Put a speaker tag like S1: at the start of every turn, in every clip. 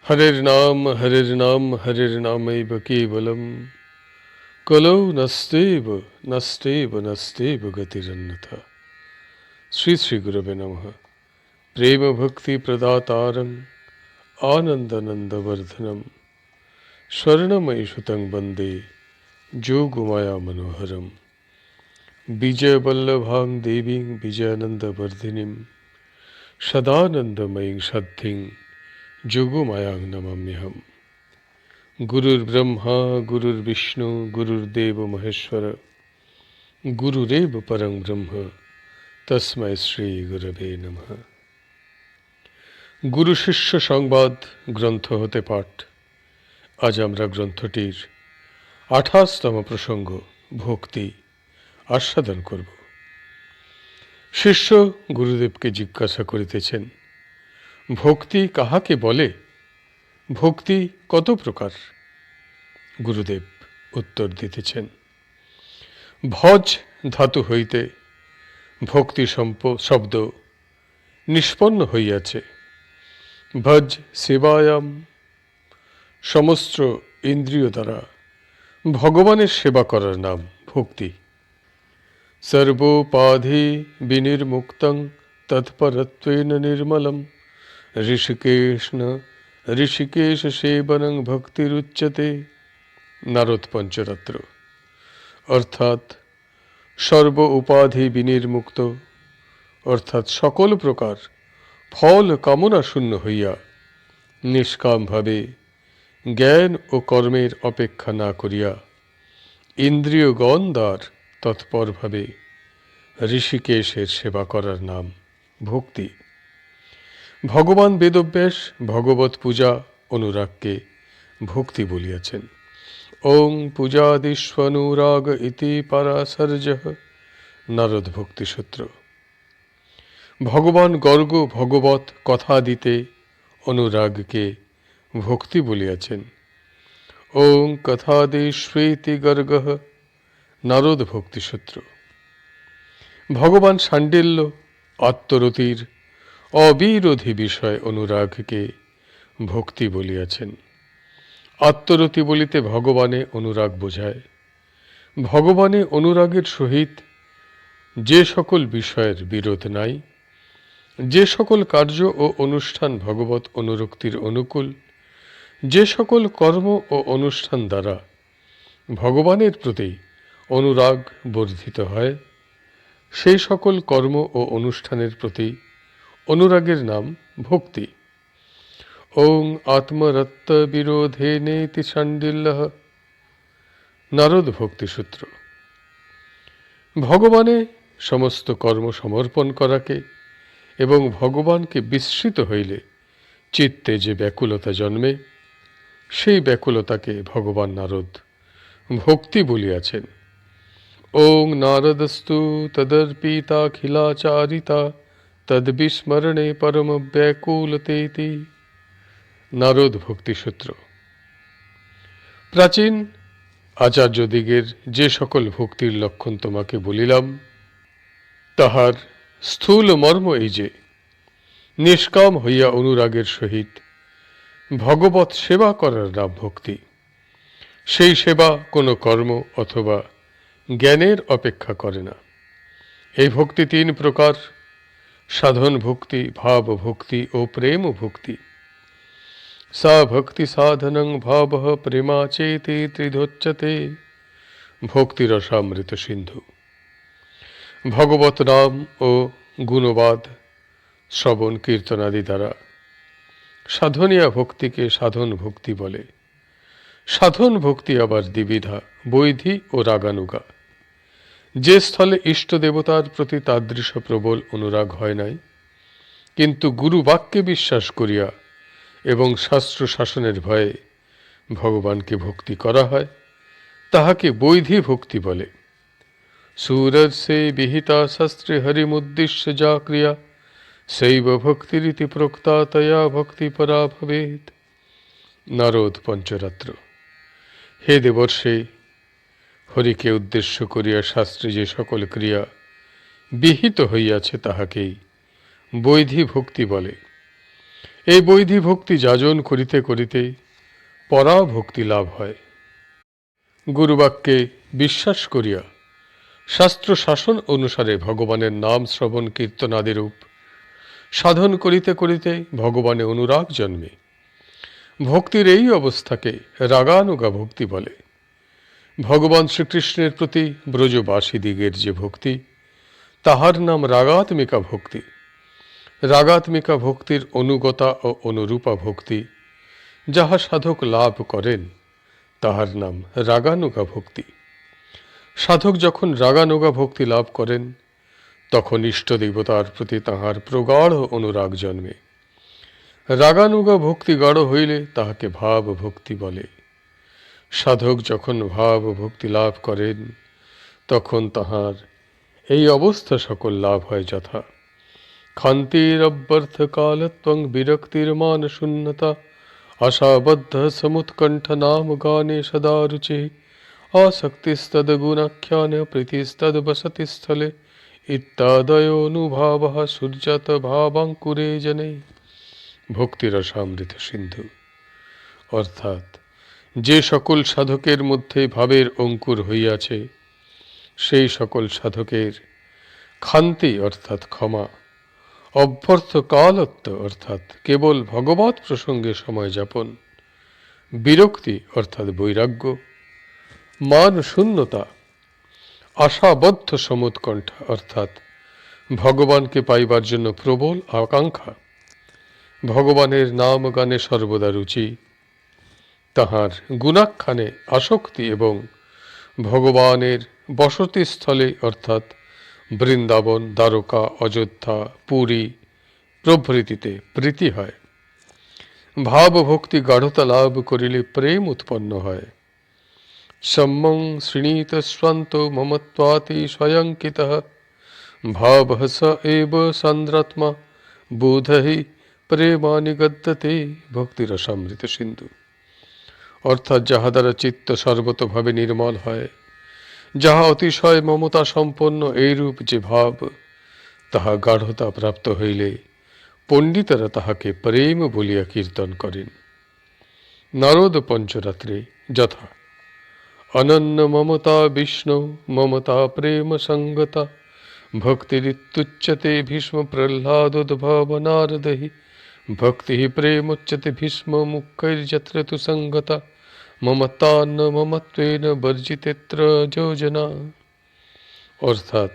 S1: हरिर्नाम हरिर्नामैव केवलम कलौ नस्तेव गतिरन्यथा। श्री श्री गुरवे नमः। प्रेम भक्ति प्रदातारं आनंदनंदवर्धनम स्वर्णमयी सुतं वंदे जोगमाया मनोहरम। विजय वल्लभां देवीं विजयानंदवर्धिनीं सदानंदमयीं सद्धिं जोगमायां नमाम्यहम्। गुरुर्ब्रह्मा गुरुर्विष्णु गुरुर्देव महेश्वर गुरुरेव परं ब्रह्म तस्मै श्री गुरवे नमः। गुरु शिष्य संवाद ग्रंथ होते पाठ। आज আমরা গ্রন্থটির 28তম প্রসঙ্গ ভক্তি আস্বাদন করব। শিষ্য গুরুদেবকে জিজ্ঞাসা করিতেছেন, ভক্তি কাহাকে বলে? ভক্তি কত প্রকার? গুরুদেব উত্তর দিতেছেন, ভজ ধাতু হইতে ভক্তি শব্দ নিষ্পন্ন হইয়াছে। ভজ সেবায়াম, সমস্ত ইন্দ্রিয় দ্বারা ভগবানের সেবা করার নাম ভক্তি। সর্বোপাধি বিনির্মুক্তং তৎপরত্বেন নির্মলম ঋষিকেশ সেবনং ভক্তিরুচ্যতে। নারদ পঞ্চরাত্র। অর্থাৎ সর্ব উপাধি বিনির্মুক্ত, অর্থাৎ সকল প্রকার ফল কামনা শূন্য হইয়া নিষ্কামভাবে জ্ঞান ও কর্মের অপেক্ষা না করিয়া ইন্দ্রিয়গণ দ্বার তৎপরভাবে ঋষিকেশের সেবা করার নাম ভক্তি। ভগবান বেদব্যাস ভগবত পূজা অনুরাগকে ভক্তি বলিয়াছেন। ওং পূজাদিষ্বনুরাগ ইতি পারাসর্যঃ। নারদ ভক্তি সূত্র। ভগবান গর্গ ভগবত কথা দিতে অনুরাগকে ভক্তি বলিয়াছেন। ওং কথাদিষ্বেতি গর্গঃ। নারদ ভক্তি সূত্র। ভগবান শাণ্ডিল্য আত্মরতির অবিরোধী বিষয় অনুরাগকে ভক্তি বলিয়াছেন। আত্মরতি বলিতে ভগবানে অনুরাগ বোঝায়। ভগবানে অনুরাগের সহিত যে সকল বিষয়ের বিরোধ নাই, যে সকল কার্য ও অনুষ্ঠান ভগবত অনুরক্তির অনুকূল, যে সকল কর্ম ও অনুষ্ঠান দ্বারা ভগবানের প্রতি অনুরাগ বর্ধিত হয়, সেই সকল কর্ম ও অনুষ্ঠানের প্রতি অনুরাগের নাম ভক্তি। ওং আত্মরত্ত বিরোধে নেতি শাণ্ডিল্যঃ। নারদ ভক্তি সূত্র। ভগবানে সমস্ত কর্ম সমর্পণ করাকে এবং ভগবানকে বিস্মৃত হইলে চিত্তে যে ব্যাকুলতা জন্মে, সেই ব্যাকুলতাকে ভগবান নারদ ভক্তি বলিয়াছেন। ওং নারদস্তু তদর্পিতাখিলাচারিতা তদ্বিস্মরণে পরম ব্যাকুলতেতি। নারদ ভক্তি সূত্র। প্রাচীন আচার্যদিগের যে সকল ভক্তির লক্ষণ তোমাকে বলিলাম, তাহার স্থূল মর্ম এই যে, নিষ্কাম হইয়া অনুরাগের সহিত ভগবত সেবা করার নাম ভক্তি। সেই সেবা কোনো কর্ম অথবা জ্ঞানের অপেক্ষা করে না। এই ভক্তি তিন প্রকার: সাধন ভক্তি, ভাব ভক্তি ও প্রেম ভক্তি। সা ভক্তি সাধনং ভাবঃ প্রেমা চেতি ত্রিধোচ্যতে। ভক্তিরসামৃত সিন্ধু। ভগবত নাম ও গুণবাদ শ্রবণ কীর্তনাদি দ্বারা সাধনীয় ভক্তিকে সাধন ভক্তি বলে। সাধন ভক্তি আবার দ্বিবিধা, বৈধি ও রাগানুগা। যে স্থলে ইষ্ট দেবতার প্রতি তাদৃশ প্রবল অনুরাগ হয় নাই, কিন্তু গুরু বাক্যে বিশ্বাস করিয়া এবং শাস্ত্র শাসনের ভয়ে ভগবানকে ভক্তি করা হয়, তাহাকে বৈধি ভক্তি বলে। सूरज से विहिता शस्त्र हरिमुद्दिश्य जा क्रिया शैव भक्तिरिति प्रोक्ता तया भक्ति परा भवेत्। নারদ পঞ্চরাত্র। হে দেবর্ষে, হরিকে উদ্দেশ্য করিয়া শাস্ত্রে যে সকল ক্রিয়া বিহিত হইয়াছে তাহাকেই বৈধি ভক্তি বলে। এই বৈধি ভক্তি যাজন করিতে করিতে পরাভক্তি লাভ হয়। গুরুবাক্যে বিশ্বাস করিয়া শাস্ত্র শাসন অনুসারে ভগবানের নাম শ্রবণ কীর্তনাদিরূপ সাধন করিতে করিতে ভগবানে অনুরাগ জন্মে। ভক্তির এই অবস্থাকে রাগানুগা ভক্তি বলে। ভগবান শ্রীকৃষ্ণের প্রতি ব্রজবাসীদিগের যে ভক্তি, তাহার নাম রাগাত্মিকা ভক্তি। রাগাত্মিকা ভক্তির অনুগতা ও অনুরূপা ভক্তি যাহা সাধক লাভ করেন, তাহার নাম রাগানুগা ভক্তি। সাধক যখন রাগানুগা ভক্তি লাভ করেন, তখন ইষ্ট দেবতার প্রতি তাহার প্রগাঢ় অনুরাগ জন্মে। রাগানুগা ভক্তি গাঢ় হইলে তাহাকে ভাব ভক্তি বলে। সাধক যখন ভাব ভক্তি লাভ করেন, তখন তাহার এই অবস্থা সকল লাভ হয় যথা: ক্ষান্তিরব্যর্থ কালত্বং বিরক্তির মান শূন্যতা আশাবদ্ধ সমুৎকণ্ঠ নাম গানে সদা রুচি আসক্তিস্তদ গুণাখ্যান প্রীতিস্তদ বসতি স্থলে ইত্যাদয়োনুভাবঃ সূর্যত ভাবাঙ্কুরে জনে। ভক্তিরসামৃত সিন্ধু। অর্থাৎ যে সকল সাধকের মধ্যে ভাবের অঙ্কুর হইয়াছে, সেই সকল সাধকের ক্ষান্তি অর্থাৎ ক্ষমা, অভ্যর্থ কালত্ব অর্থাৎ কেবল ভগবৎ প্রসঙ্গে সময় যাপন, বিরক্তি অর্থাৎ বৈরাগ্য, মান শূন্যতা, আশাবদ্ধ সমুৎকণ্ঠা অর্থাৎ ভগবানকে পাইবার জন্য প্রবল আকাঙ্ক্ষা, ভগবানের নাম গানে সর্বদা রুচি, তাহার গুণাখ্যানে আসক্তি এবং ভগবানের বসতিস্থলে অর্থাৎ বৃন্দাবন, দ্বারকা, অযোধ্যা, পুরী প্রভৃতিতে প্রীতি হয়। ভাব ভক্তি গাঢ়তা লাভ করিলে প্রেম উৎপন্ন হয়। সম্যং শৃণীত স্বান্ত মমত্বাতি স্বয়ংকিতঃ ভাবঃ স এব সান্দ্রাত্মা বোধহি প্রেমানিগদ্যতে। ভক্তিরসামৃত সিন্ধু। অর্থাৎ যাহা দ্বারা চিত্ত সর্বতভাবে নির্মল হয়, যাহা অতিশয় মমতা সম্পন্ন এইরূপ যে ভাব, তাহা গাঢ়তা প্রাপ্ত হইলে পণ্ডিতেরা তাহাকে প্রেম বলিয়া কীর্তন করেন। নারদ পঞ্চরাত্রে যথা: অনন্য মমতা বিষ্ণু মমতা প্রেম সঙ্গতা ভক্তিরিত্যুচ্যতে ভীষ্ম প্রহ্লাদোদ্ভব নারদহি ভক্তি প্রেমোচ্যতে ভীষ্ম মুখ্যৈর্যত্র তু সঙ্গতা মমতান্ন মমত্বেন বর্জিতেত্র যোজনা। অর্থাৎ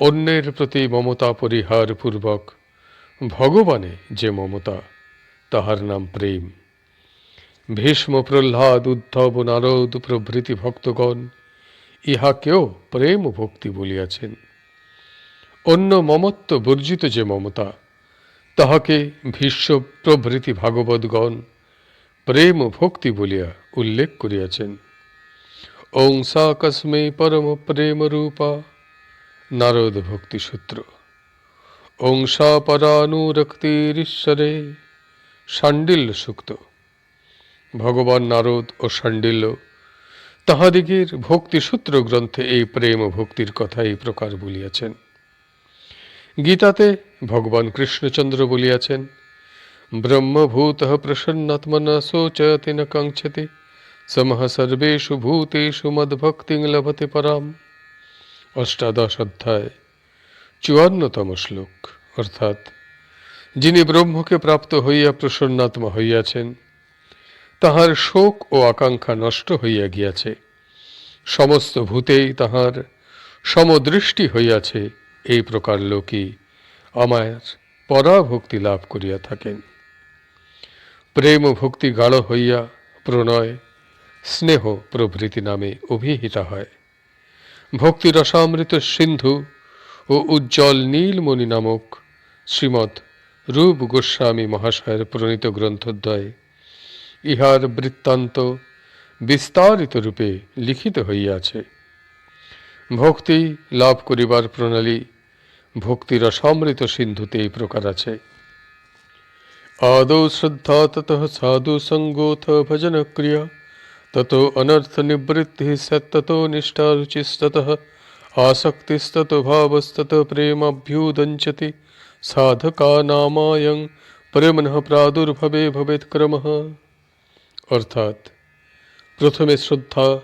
S1: অন্যের প্রতি মমতা পরিহার পূর্বক ভগবানে যে মমতা, তাহার নাম প্রেম। ভীষ্ম, প্রহ্লাদ, উদ্ধব, নারদ প্রভৃতি ভক্তগণ ইহাকেও প্রেম ভক্তি বলিয়াছেন। অন্য মমত্ব বর্জিত যে মমতা, তাহাকে ভীষ্ম প্রভৃতি ভাগবতগণ প্রেম ভক্তি বলিয়া উল্লেখ করিয়াছেন। ওং সা কস্মে পরম প্রেম রূপা। নারদ ভক্তি সূত্র। ওং সা পরানুরক্তিরিশ্বরে। শাণ্ডিল্য সূক্ত। ভগবান নারদ ও শাণ্ডিল্য তাহাদিগের ভক্তিসূত্র গ্রন্থে এই প্রেম ভক্তির কথা এই প্রকার বলিয়াছেন। গীতাতে ভগবান কৃষ্ণচন্দ্র বলিয়াছেন: ব্রহ্মভূতঃ প্রসন্নাত্মন শোচতি ন কাঙ্ক্ষতি সমঃ সর্বেষু ভূতেষু মদ্ভক্তিং লভতে পরাম। অষ্টাদশ অধ্যায় 54তম শ্লোক। অর্থাৎ যিনি ব্রহ্মকে প্রাপ্ত হইয়া প্রসন্নাত্মা হইয়াছেন, তাহার শোক ও আকাঙ্ক্ষা নষ্ট হইয়া গিয়াছে, সমস্ত ভূতেই তাহার সমদৃষ্টি হইয়াছে, এই প্রকার লোকই আমার পরাভক্তি লাভ করিয়া থাকেন। প্রেম ভক্তি গাঢ় হইয়া প্রণয়, স্নেহ প্রভৃতি নামে অভিহিতা হয়। ভক্তিরসামৃত সিন্ধু ও উজ্জ্বল নীলমণি নামক শ্রীমৎ রূপ গোস্বামী মহাশয়ের প্রণীত গ্রন্থদ্বয়ে ইহার বৃত্তান্ত বিস্তারিত রূপে লিখিত হইয়াছে। ভক্তি লাভ করিবার প্রণালী ভক্তিরসামৃত সিন্ধুতে এই প্রকার আছে: আদৌ শ্রদ্ধা, ততঃ সাধু সঙ্গোথ ভজন ক্রিয়া, ততো অনর্থ নিবৃত্তি স্যাৎ, ততো নিষ্ঠা রুচিস্ততঃ আসক্তিস্ততো ভাবস্ততঃ প্রেমাভ্যুদঞ্চতি সাধকানামায়ং প্রেমনঃ প্রাদুর্ভবে ভবেৎ ক্রমঃ। অর্থাৎ প্রথমে শ্রদ্ধা,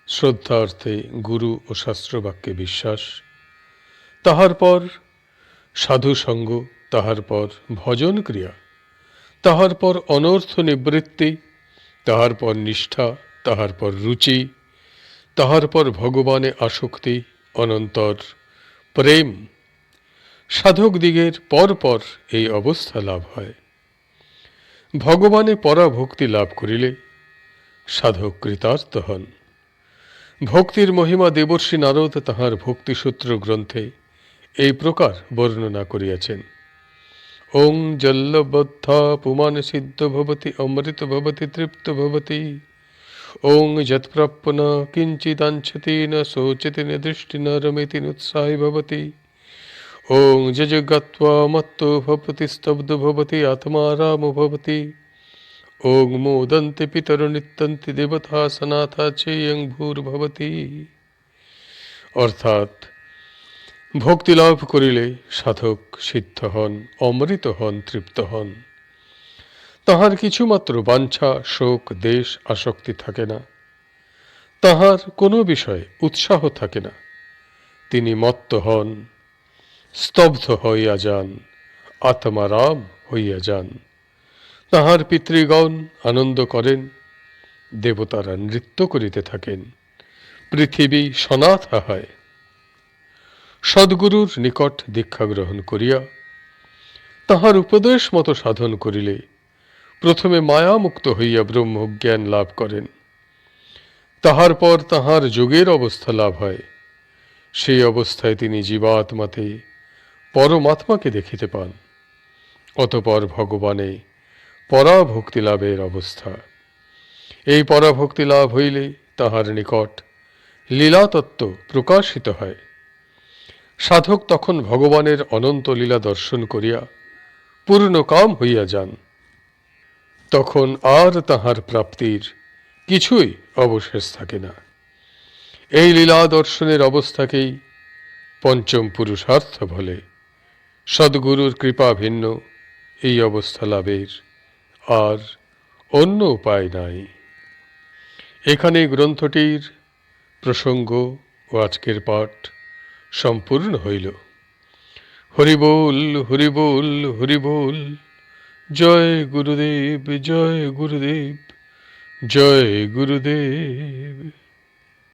S1: শ্রদ্ধা অর্থে গুরু ও শাস্ত্রবাক্যে বিশ্বাস, তাহার পর সাধু সঙ্গ, তাহার পর ভজন ক্রিয়া, তাহার পর অনর্থ নিবৃত্তি, তাহার পর নিষ্ঠা, তাহার পর রুচি, তাহার পর ভগবানে আসক্তি, অনন্তর প্রেম। সাধক দিগের পর পর এই অবস্থা লাভ হয়। ভগবানে পরাভক্তি লাভ করিলে সাধক কৃতার্থ হন। ভক্তির মহিমা দেবর্ষি নারদ তাহার ভক্তিসূত্র গ্রন্থে এই প্রকার বর্ণনা করিয়াছেন। ওং জল্লবদ্ধা পুমান সিদ্ধ ভবতি অমৃত ভবতি তৃপ্ত ভবতি। ওং যৎপ্রাপ্য ন কিঞ্চিদাঞ্ছতি ন শোচতি ন দৃষ্টি ন রমেতি নোৎসাহী ভবতি। ওং যজ্ঞাত্বা মত্তো ভবতি স্তব্ধ ভবতি আত্মা রাম ভবতি। ওং মোদন্তি পিতর নিত্যন্তি দেবতা সনাথা চেয়ং ভূর্ভবতি। অর্থাৎ ভক্তি লাভ করিলে সাধক সিদ্ধ হন, অমৃত হন, তৃপ্ত হন। তাহার কিছুমাত্র বাঞ্ছা, শোক, দেশ, আসক্তি থাকে না। তাহার কোনো বিষয়ে উৎসাহ থাকে না। তিনি মত্ত হন, স্তব্ধ হইয়া যান, আত্মারাম হইয়া যান। তাহার পিতৃগণ আনন্দ করেন, দেবতারা নৃত্য করিতে থাকেন, পৃথিবী সনাথা হয়। সদ্গুরুর নিকট দীক্ষা গ্রহণ করিয়া তাহার উপদেশ মতো সাধন করিলে প্রথমে মায়ামুক্ত হইয়া ব্রহ্মজ্ঞান লাভ করেন। তাহার পর তাহার যোগের অবস্থা লাভ হয়। সেই অবস্থায় তিনি জীবাত্মাতে পরমাত্মাকে দেখিতে পান। অতঃপর ভগবানে পরাভক্তি লাভের অবস্থা। এই পরাভক্তি লাভ হইলে তাহার নিকট লীলাতত্ত্ব প্রকাশিত হয়। সাধক তখন ভগবানের অনন্ত লীলা দর্শন করিয়া পূর্ণকাম হইয়া যান। তখন আর তাহার প্রাপ্তির কিছুই অবশেষ থাকে না। এই লীলা দর্শনের অবস্থাকেই পঞ্চম পুরুষার্থ বলে। সদ্গুরুর কৃপা ভিন্ন এই অবস্থা লাভের আর অন্য উপায় নাই। এখানে গ্রন্থটির প্রসঙ্গ ও আজকের পাঠ সম্পূর্ণ হইল। হরি বল, হরি বল, হরি বল। জয় গুরুদেব, জয় গুরুদেব, জয় গুরুদেব।